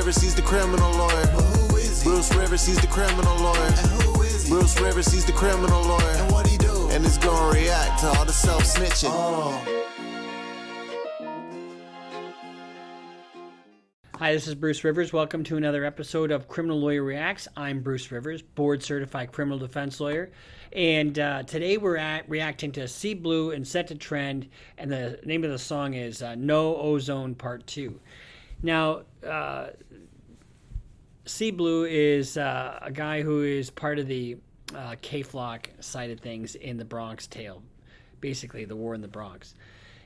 Rivers, he's the criminal lawyer. Who is he? Bruce Rivers, he's the criminal lawyer. And who is he? Bruce Rivers, he's the criminal lawyer. And what he do? And it's gonna react to all the self-snitching. Hi, this is Bruce Rivers. Welcome to another episode of Criminal Lawyer Reacts. I'm Bruce Rivers, board-certified criminal defense lawyer. And today we're reacting to C Blue and Set to Trend, and the name of the song is No Ozone Part 2. Now, C Blue is a guy who is part of the K-Flock side of things in the Bronx Tale, basically the war in the Bronx.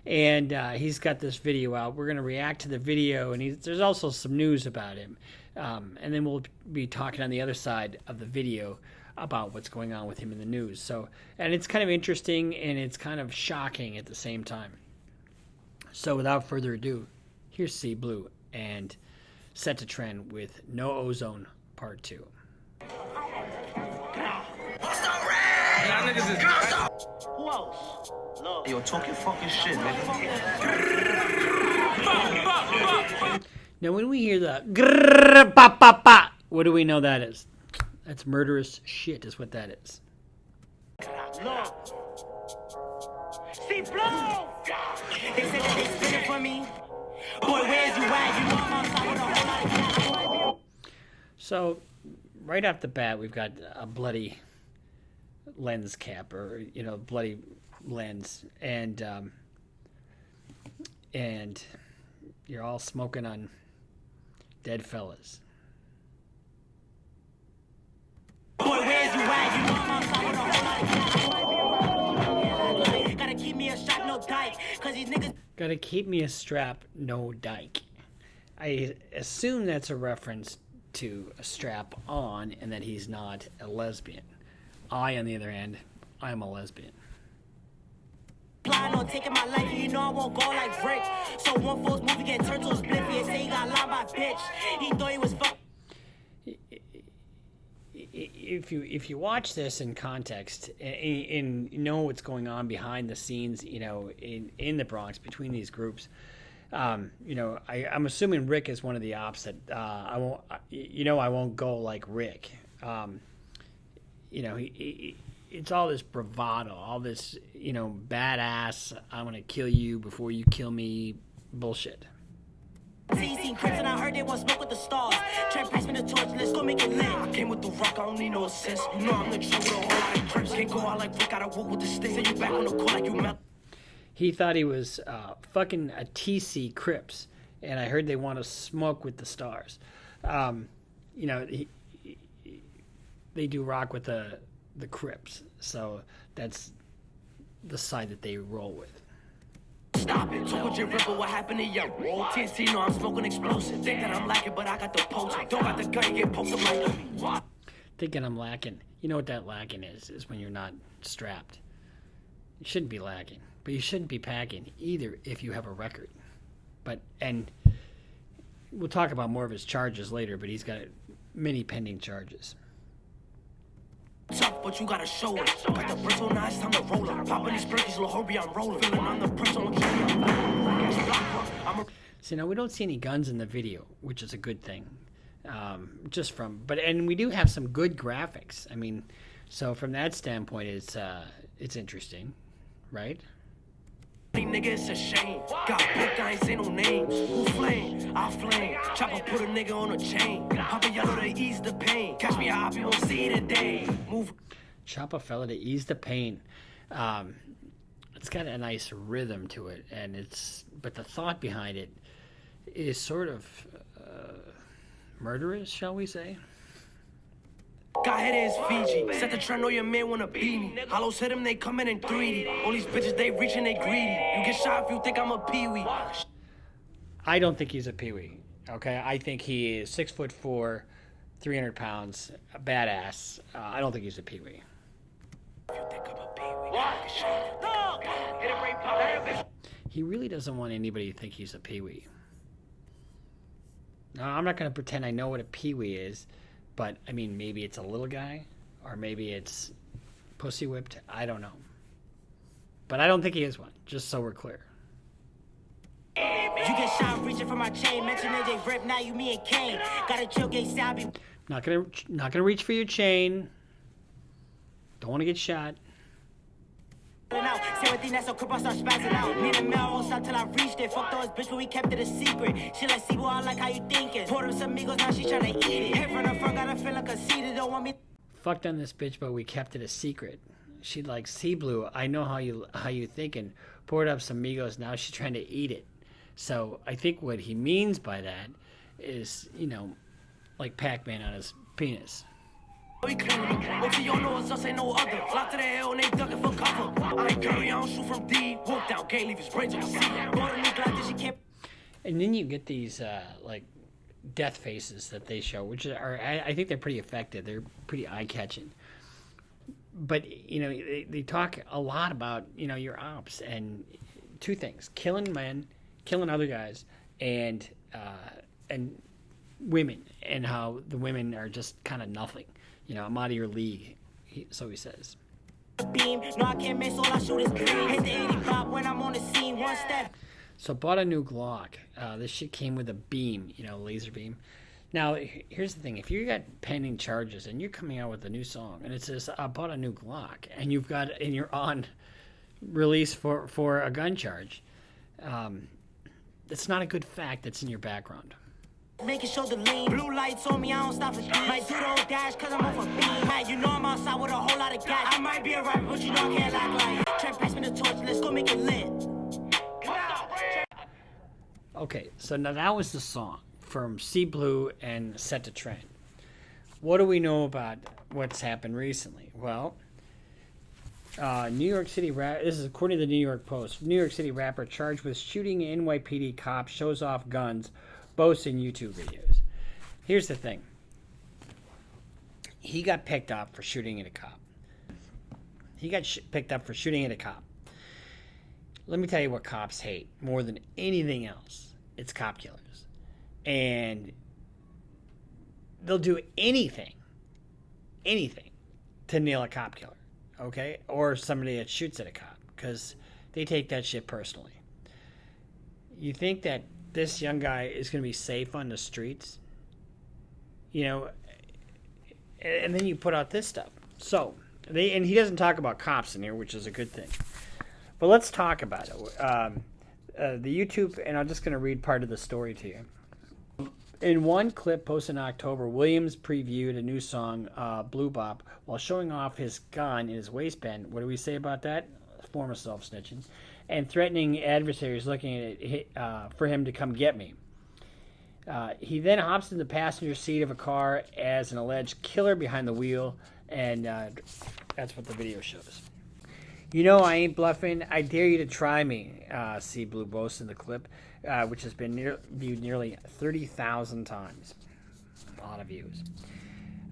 And he's got this video out. We're going to react to the video, and there's also some news about him. And then we'll be talking on the other side of the video about what's going on with him in the news. So, and it's kind of interesting, and it's kind of shocking at the same time. So without further ado, here's C Blue and Set to Trend with No Ozone Part 2. Who else? Look. Yo, talking fucking shit, nigga. Now, when we hear the grrr, ba, ba, ba, what do we know that is? That's murderous shit, is what that is. Look. See, blow! They said that they spin it for me. Boy, where's you at? You know I'm outside with a whole lot of gas. So, right off the bat, we've got a bloody lens cap, or, you know, bloody lens, and you're all smoking on dead fellas. Boy, where's you at? You know I'm outside with a whole lot of gas. Gotta keep me a strap, no dyke, cause these niggas. Gotta keep me a strap, no dyke. I assume that's a reference to a strap on, and that he's not a lesbian. I, on the other hand, I'm a lesbian. Plan on taking my life, you know I won't go like Rick. So one false movie get turned to a spliffy and say he got lied by bitch. He thought he was fuck. If you watch this in context and know what's going on behind the scenes, you know, in the Bronx between these groups, you know, I'm assuming Rick is one of the ops that I won't go like Rick. You know, it's all this bravado, all this, you know, badass, I'm going to kill you before you kill me bullshit. Seen Crips and I heard they want smoke with the stars. Trent pass me the torch, let's go make it lit. I came with the rock, I don't need no assist. You know I'm the truth with a whole lot of Crips. Can't go out like Rick, gotta walk with the stick. Say you back on the court like you melt. He thought he was fucking a TC Crips, and I heard they want to smoke with the stars. You know, they do rock with the Crips, so that's the side that they roll with. Stop it, talk with your ripple, what happened to your roll? TNT, know I'm smoking explosive. Think that I'm lacking, but I got the potent. Don't got the gun, you get poked up like what? Thinking I'm lacking. You know what that lacking is when you're not strapped. You shouldn't be lacking, but you shouldn't be packing either if you have a record. And we'll talk about more of his charges later, but he's got many pending charges. Tough, but you gotta show it. Got the bristle, now it's time to roll up. Popping these springs, little hurry, I'm rolling. Feeling on the press on the See, now we don't see any guns in the video, which is a good thing. And we do have some good graphics. I mean, so from that standpoint, it's interesting, right? Nigga, it's a shame. Got booked, I ain't say no names. Who flame? I flame. Chopper put a nigga on a chain. Pop a yellow to ease the pain. Catch me high, you won't see today. Move. Chop a fella to ease the pain. It's got a nice rhythm to it, but the thought behind it is sort of murderous, shall we say? Got hit is Fiji. Set the trend, know your man wanna beat me. Hollows hit him, they coming in 3D. All these bitches, they reaching, they greedy. You get shot if you think I'm a peewee. I don't think he's a peewee. Okay, I think he is 6'4", 300 pounds, a badass. I don't think he's a peewee. If you think I'm a peewee, he really doesn't want anybody to think he's a peewee. Now, I'm not going to pretend I know what a peewee is, but, I mean, maybe it's a little guy, or maybe it's pussy whipped. I don't know. But I don't think he is one, just so we're clear. You get shot reaching for my chain. Mention AJ Rip, now you me and Kane. Got a chill gate Sabby. Not gonna reach for your chain. Don't want to get shot. Say everything that's so crip, I start spazzing out. Me and the mail won't stop till I reached it. Fuck those bitch, but we kept it a secret. She like, see, boy, I like how you thinking. Poured up some amigos, now she tryna eat it. Hit from the front, gotta feel like a seated. Don't want me. Fucked on this bitch, but we kept it a secret. She like, see, Blue, I know how you thinking. Poured up some amigos, now she's trying to eat it. So I think what he means by that is, you know, like Pac-Man on his penis. We clean them. What you don't know is us ain't no other. Lock to the hell and they ducking for cover. I ain't curry, I don't shoot from D. Walk down, can't leave his brains on the seat. Bought a new Glock that she can't. And then you get these like death faces that they show, which are I think they're pretty effective. They're pretty eye-catching. But you know they talk a lot about, you know, your ops and two things: killing men, killing other guys, and women, and how the women are just kind of nothing. You know, I'm out of your league, so he says. Beam. No, I can't miss, all I shoot is green. Hit the 85 when I'm on the scene, one step. So bought a new Glock. This shit came with a beam, you know, laser beam. Now, here's the thing. If you got pending charges and you're coming out with a new song and it says, I bought a new Glock, and you're on release for a gun charge, it's not a good fact that's in your background. Make it show the lean. Blue lights on me, I don't stop for speed. Might do the old dash cause I'm off a beam. Hey, you know I'm outside with a whole lot of gas. I might be a rapper, but you know I can't act like. Trap, pass me the torch, let's go make it lit. Okay, so now that was the song from C Blue and Set to Trend. What do we know about what's happened recently? Well, New York City this is according to the New York Post. New York City rapper charged with shooting NYPD cop shows off guns, boasts in YouTube videos. Here's the thing. He got picked up for shooting at a cop. Let me tell you what cops hate more than anything else. It's cop killers. And they'll do anything to nail a cop killer, okay? Or somebody that shoots at a cop, because they take that shit personally. You think that this young guy is going to be safe on the streets? You know, and then you put out this stuff. So, and he doesn't talk about cops in here, which is a good thing. But let's talk about it. The YouTube, and I'm just going to read part of the story to you. In one clip posted in October, Williams previewed a new song, Blue Bop, while showing off his gun in his waistband. What do we say about that? Former self-snitching. And threatening adversaries looking at for him to come get me. He then hops in the passenger seat of a car as an alleged killer behind the wheel, and that's what the video shows. You know I ain't bluffing. I dare you to try me, C Blue boasts in the clip, which has been viewed nearly 30,000 times. A lot of views.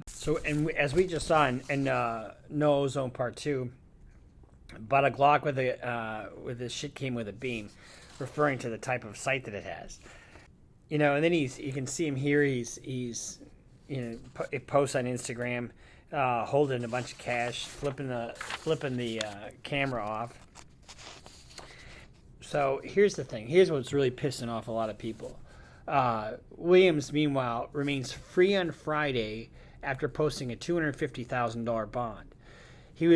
So, and as we just saw in No Ozone Part 2, but a Glock with this shit came with a beam, referring to the type of sight that it has. You know, and then you can see him here. He's you know, it posts on Instagram, holding a bunch of cash, flipping the camera off. So here's the thing. Here's what's really pissing off a lot of people. Williams, meanwhile, remains free on Friday after posting a $250,000 bond. He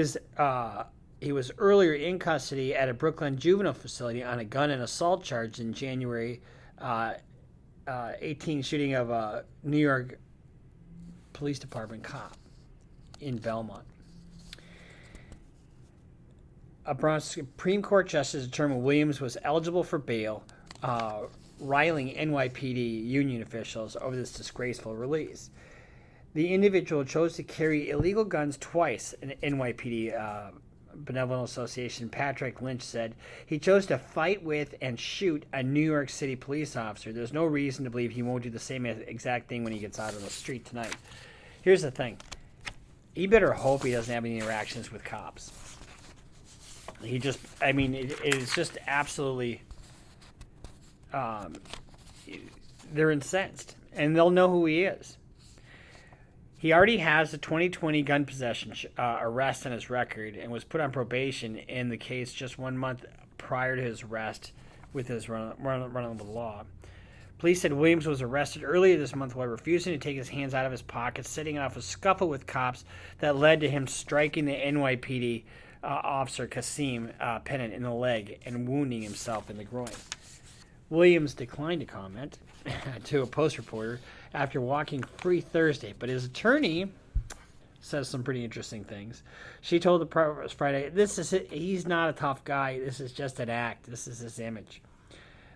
was earlier in custody at a Brooklyn juvenile facility on a gun and assault charge in January 18 shooting of a New York Police Department cop in Belmont. A Bronx Supreme Court justice determined Williams was eligible for bail, riling NYPD union officials over this disgraceful release. The individual chose to carry illegal guns twice, an NYPD Benevolent Association Patrick Lynch said. He chose to fight with and shoot a New York City police officer. There's no reason to believe he won't do the same exact thing when he gets out on the street tonight. Here's the thing. He better hope he doesn't have any interactions with cops. It is just absolutely, they're incensed. And they'll know who he is. He already has a 2020 gun possession arrest on his record and was put on probation in the case just 1 month prior to his arrest with his run of the law. Police said Williams was arrested earlier this month while refusing to take his hands out of his pockets, setting off a scuffle with cops that led to him striking the NYPD officer Kasim Pennant in the leg and wounding himself in the groin. Williams declined to comment to a Post reporter after walking free Thursday, but his attorney says some pretty interesting things. She told the press Friday, he's not a tough guy. This is just an act. This is his image.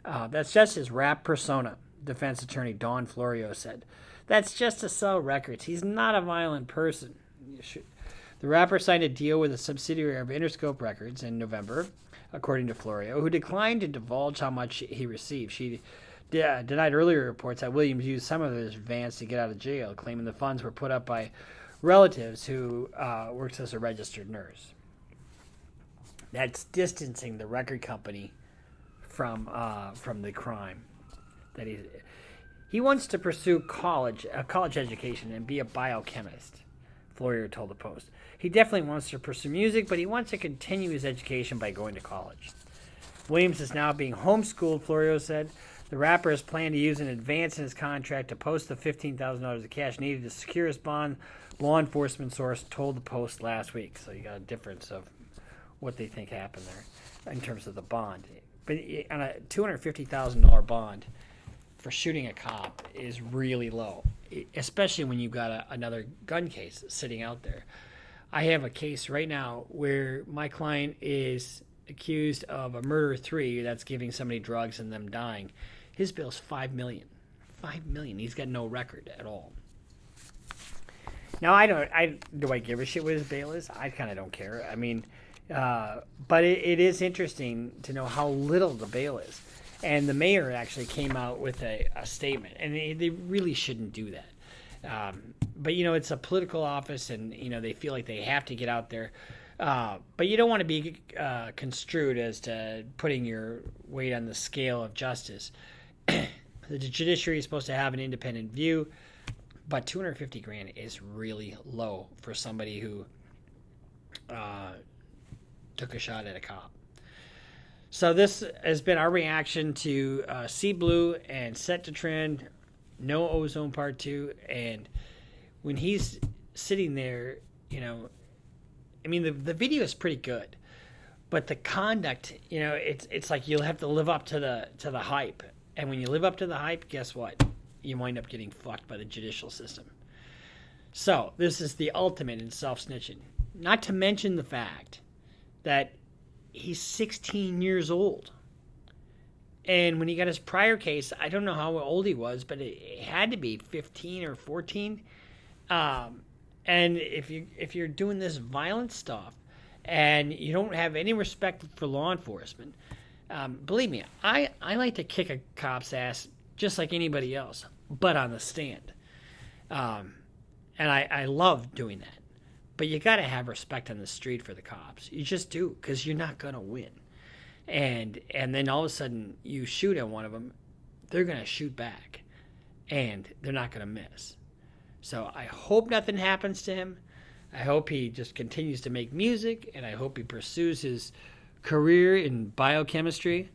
That's just his rap persona, defense attorney Don Florio said. That's just to sell records. He's not a violent person. The rapper signed a deal with a subsidiary of Interscope Records in November, according to Florio, who declined to divulge how much he received. She denied earlier reports that Williams used some of his advance to get out of jail, claiming the funds were put up by relatives who works as a registered nurse. That's distancing the record company from the crime. That he wants to pursue a college education and be a biochemist, Florio told the Post. He definitely wants to pursue music, but he wants to continue his education by going to college. Williams is now being homeschooled, Florio said. The rapper has planned to use an advance in his contract to post the $15,000 of cash needed to secure his bond, law enforcement source told the Post last week. So you got a difference of what they think happened there in terms of the bond. But on a $250,000 bond for shooting a cop is really low, especially when you've got another gun case sitting out there. I have a case right now where my client is accused of a murder 3 that's giving somebody drugs and them dying. His bill's $5 million. $5 million. He's got no record at all. Now, do I give a shit what his bail is? I kind of don't care. I mean, but it is interesting to know how little the bail is. And the mayor actually came out with a statement, and they really shouldn't do that. But, it's a political office, and, they feel like they have to get out there. But you don't want to be construed as to putting your weight on the scale of justice. The judiciary is supposed to have an independent view, but $250,000 is really low for somebody who took a shot at a cop. So this has been our reaction to See Blue and Set to Trend, No Ozone Part 2. And when he's sitting there, I mean, the video is pretty good, but the conduct, it's like you'll have to live up to the hype. And when you live up to the hype, guess what? You wind up getting fucked by the judicial system. So this is the ultimate in self-snitching. Not to mention the fact that he's 16 years old. And when he got his prior case, I don't know how old he was, but it had to be 15 or 14. And if you're doing this violent stuff and you don't have any respect for law enforcement, believe me, I like to kick a cop's ass just like anybody else, but on the stand. And I love doing that. But you got to have respect on the street for the cops. You just do, because you're not going to win. And then all of a sudden you shoot at one of them, they're going to shoot back, and they're not going to miss. So I hope nothing happens to him. I hope he just continues to make music, and I hope he pursues his career in biochemistry.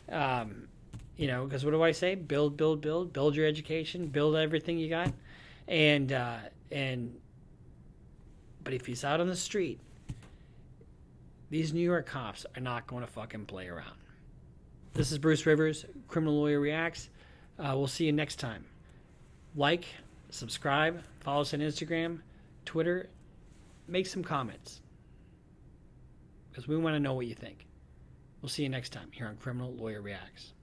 Because what do I say? Build your education, build everything you got. But if he's out on the street, these New York cops are not going to fucking play around. This is Bruce Rivers, Criminal Lawyer Reacts. We'll see you next time. Like, subscribe, follow us on Instagram, Twitter. Make some comments, because we want to know what you think. We'll see you next time here on Criminal Lawyer Reacts.